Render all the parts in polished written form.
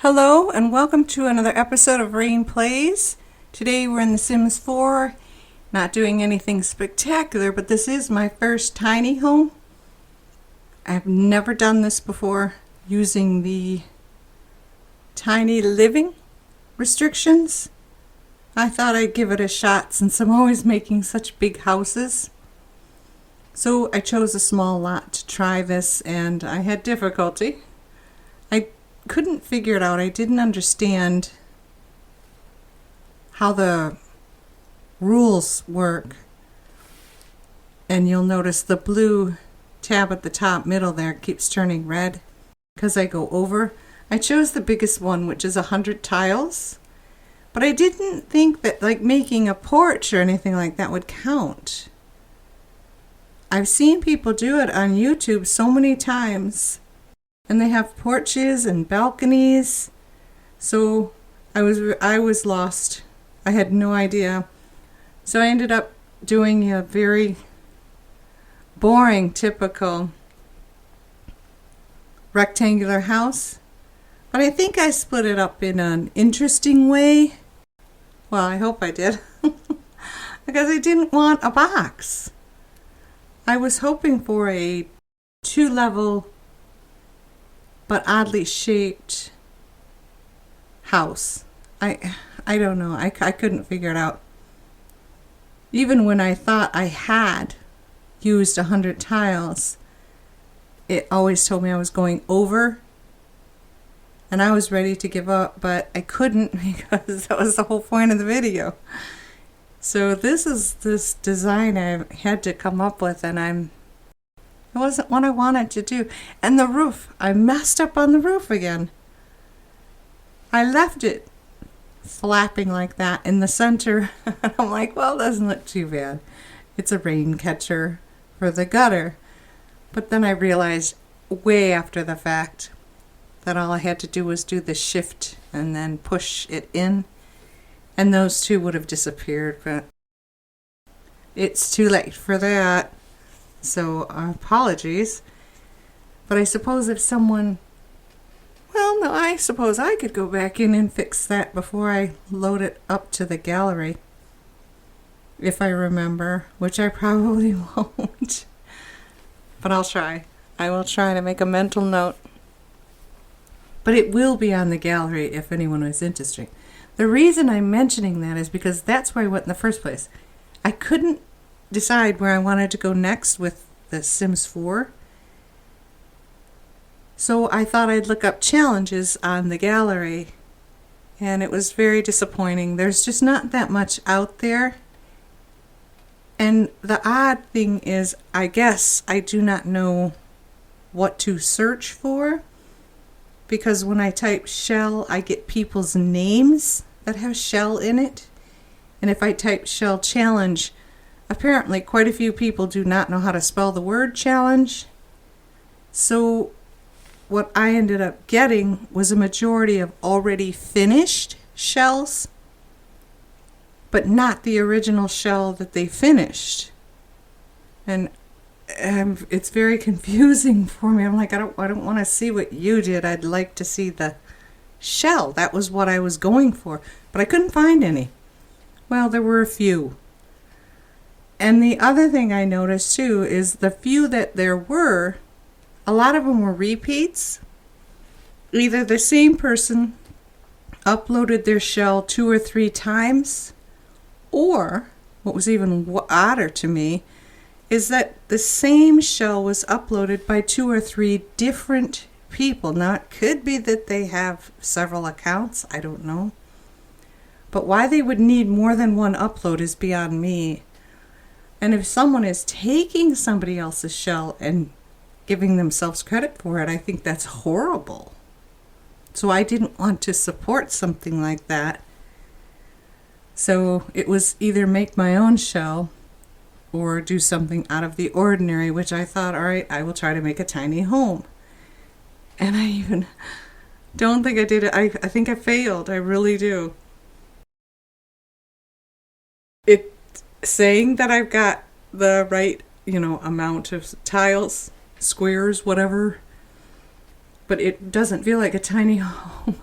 Hello and welcome to another episode of Raine Plays. Today we're in The Sims 4. Not doing anything spectacular, but this is my first tiny home. I've never done this before using the tiny living restrictions. I thought I'd give it a shot since I'm always making such big houses. So I chose a small lot to try this and I had difficulty. I couldn't figure it out. I didn't understand how the rules work. And you'll notice the blue tab at the top middle there keeps turning red because I go over. I chose the biggest one, which is 100 tiles. But I didn't think that like making a porch or anything like that would count. I've seen people do it on YouTube so many times. And they have porches and balconies. So I was lost. I had no idea. So I ended up doing a very boring, typical rectangular house. But I think I split it up in an interesting way. Well, I hope I did. Because I didn't want a box. I was hoping for a 2-level but oddly shaped house. I don't know. I couldn't figure it out. Even when I thought I had used 100 tiles, it always told me I was going over. And I was ready to give up, but I couldn't because that was the whole point of the video. So this is this design I had to come up with, and it wasn't what I wanted to do. And the roof, I messed up on the roof again. I left it flapping like that in the center. I'm like, well, it doesn't look too bad. It's a rain catcher for the gutter. But then I realized way after the fact that all I had to do was do the shift and then push it in. And those two would have disappeared, but it's too late for that. So apologies. But I suppose if someone... Well, no, I suppose I could go back in and fix that before I load it up to the gallery. If I remember, which I probably won't. But I'll try. I will try to make a mental note. But it will be on the gallery if anyone is interested. The reason I'm mentioning that is because that's where I went in the first place. I couldn't decide where I wanted to go next with The Sims 4. So I thought I'd look up challenges on the gallery, and it was very disappointing. There's just not that much out there. And the odd thing is, I guess I do not know what to search for, because when I type shell, I get people's names that have shell in it. And if I type shell challenge, apparently quite a few people do not know how to spell the word challenge. So what I ended up getting was a majority of already finished shells, but not the original shell that they finished. And it's very confusing for me. I'm like, I don't want to see what you did. I'd like to see the shell. That was what I was going for, but I couldn't find any. Well, there were a few. And the other thing I noticed too is the few that there were, a lot of them were repeats. Either the same person uploaded their shell 2 or 3 times, or what was even odder to me is that the same shell was uploaded by 2 or 3 different people. Now, it could be that they have several accounts. I don't know. But why they would need more than one upload is beyond me. And if someone is taking somebody else's shell and giving themselves credit for it, I think that's horrible. So I didn't want to support something like that. So it was either make my own shell or do something out of the ordinary, which I thought, all right, I will try to make a tiny home. And I even don't think I did it. I think I failed. I really do. It's saying that I've got the right, amount of tiles, squares, whatever. but it doesn't feel like a tiny home.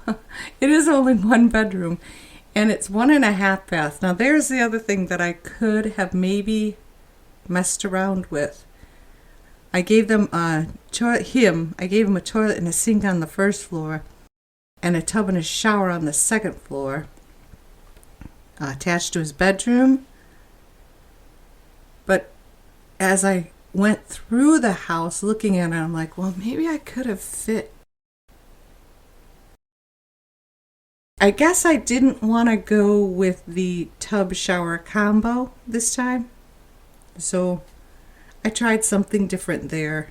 It is only 1 bedroom, and it's 1.5 baths. Now there's the other thing that I could have maybe messed around with. I gave them I gave him a toilet and a sink on the first floor, and a tub and a shower on the second floor, attached to his bedroom. But as I went through the house looking at it, I'm like, well, maybe I could have fit. I guess I didn't want to go with the tub shower combo this time, so I tried something different there.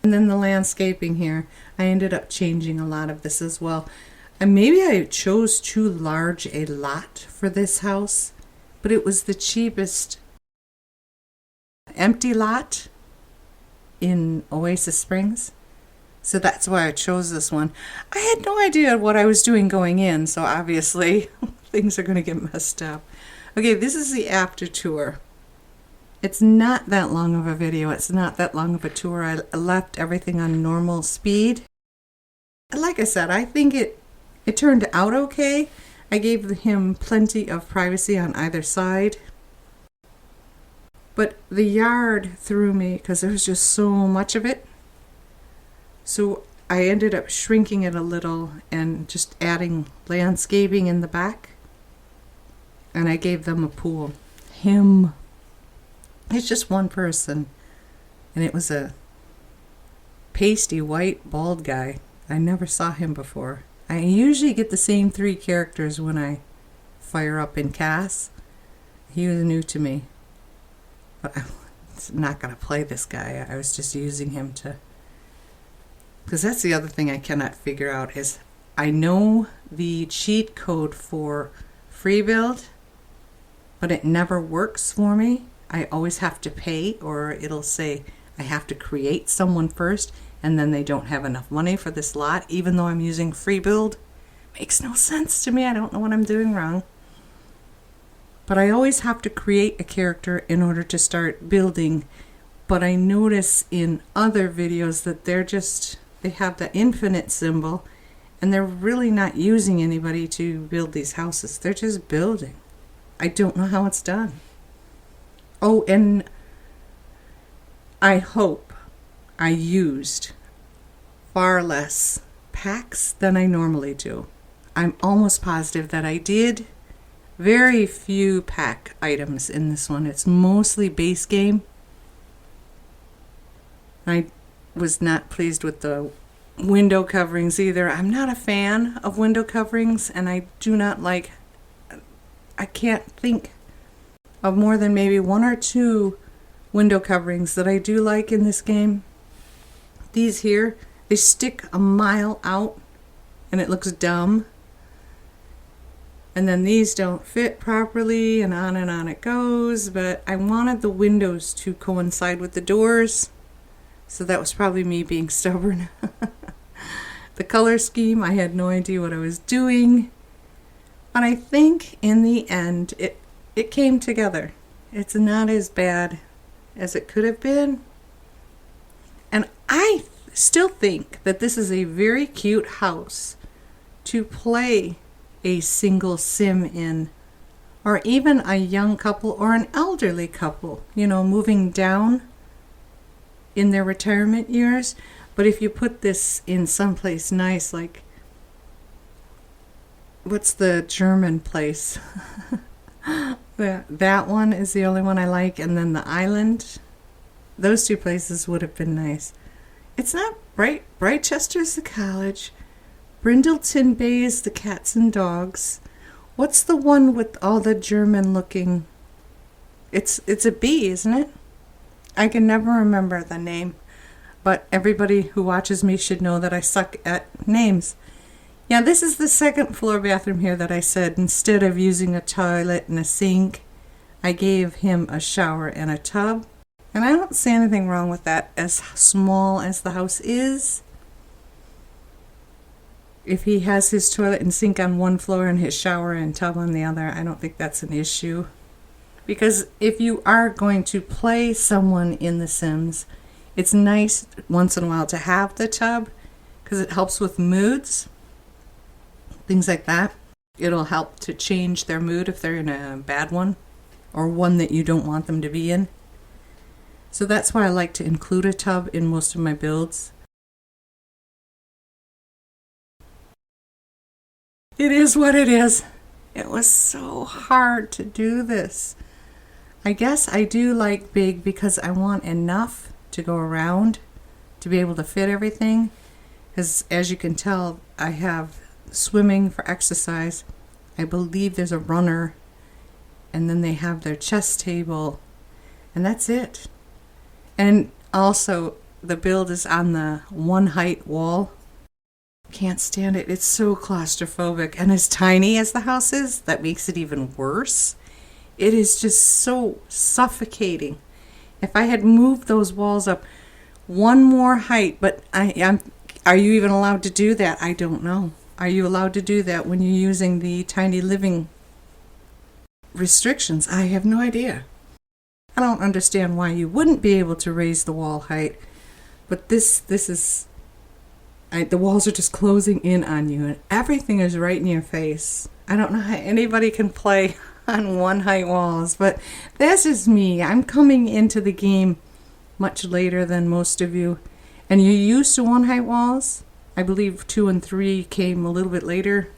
And then the landscaping here, I ended up changing a lot of this as well. And maybe I chose too large a lot for this house, but it was the cheapest empty lot in Oasis Springs. So that's why I chose this one. I had no idea what I was doing going in, so obviously things are going to get messed up. Okay, this is the after tour. It's not that long of a video. It's not that long of a tour. I left everything on normal speed. Like I said, I think it turned out okay. I gave him plenty of privacy on either side. But the yard threw me because there was just so much of it. So I ended up shrinking it a little and just adding landscaping in the back. And I gave them a pool. It's just one person. And it was a pasty white bald guy. I never saw him before. I usually get the same 3 characters when I fire up in Cass. He was new to me. But I'm not going to play this guy. I was just using him to... Because that's the other thing I cannot figure out is I know the cheat code for free build, but it never works for me. I always have to pay, or it'll say I have to create someone first, and then they don't have enough money for this lot, even though I'm using free build. Makes no sense to me. I don't know what I'm doing wrong. But I always have to create a character in order to start building. But I notice in other videos that they have the infinite symbol, and they're really not using anybody to build these houses. They're just building. I don't know how it's done. Oh, and I hope I used far less packs than I normally do. I'm almost positive that I did. Very few pack items in this one. It's mostly base game. I was not pleased with the window coverings either. I'm not a fan of window coverings, and I can't think of more than maybe 1 or 2 window coverings that I do like in this game. These here, they stick a mile out and it looks dumb. And then these don't fit properly, and on it goes. But I wanted the windows to coincide with the doors, so that was probably me being stubborn. The color scheme, I had no idea what I was doing. But I think in the end, it came together. It's not as bad as it could have been. And I still think that this is a very cute house to play a single sim in, or even a young couple or an elderly couple, moving down in their retirement years. But if you put this in someplace nice, like, what's the German place? That one is the only one I like, and then the island. Those 2 places would have been nice. It's not right. Brightester's the college. Brindleton Bay is the cats and dogs. What's the one with all the German looking? It's a B, isn't it? I can never remember the name, but everybody who watches me should know that I suck at names. Yeah, this is the second floor bathroom here that I said instead of using a toilet and a sink, I gave him a shower and a tub. And I don't see anything wrong with that, as small as the house is. If he has his toilet and sink on one floor and his shower and tub on the other, I don't think that's an issue. Because if you are going to play someone in The Sims, it's nice once in a while to have the tub, because it helps with moods, things like that. It'll help to change their mood if they're in a bad one or one that you don't want them to be in. So that's why I like to include a tub in most of my builds. It is what it is. It was so hard to do this. I guess I do like big because I want enough to go around to be able to fit everything. Because as you can tell, I have swimming for exercise. I believe there's a runner, and then they have their chess table, and that's it. And also, the build is on the one height wall. Can't stand it. It's so claustrophobic, and as tiny as the house is, that makes it even worse. It is just so suffocating. If I had moved those walls up one more height, but are you even allowed to do that? I don't know. Are you allowed to do that when you're using the tiny living restrictions? I have no idea. I don't understand why you wouldn't be able to raise the wall height, but this is... the walls are just closing in on you, and everything is right in your face. I don't know how anybody can play on one height walls, but that's just me. I'm coming into the game much later than most of you, and you're used to one height walls. I believe 2 and 3 came a little bit later,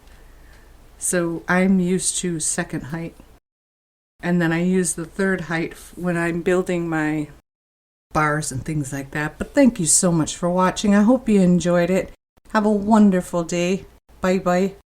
so I'm used to second height, and then I use the third height when I'm building my bars and things like that. But thank you so much for watching. I hope you enjoyed it. Have a wonderful day. Bye bye.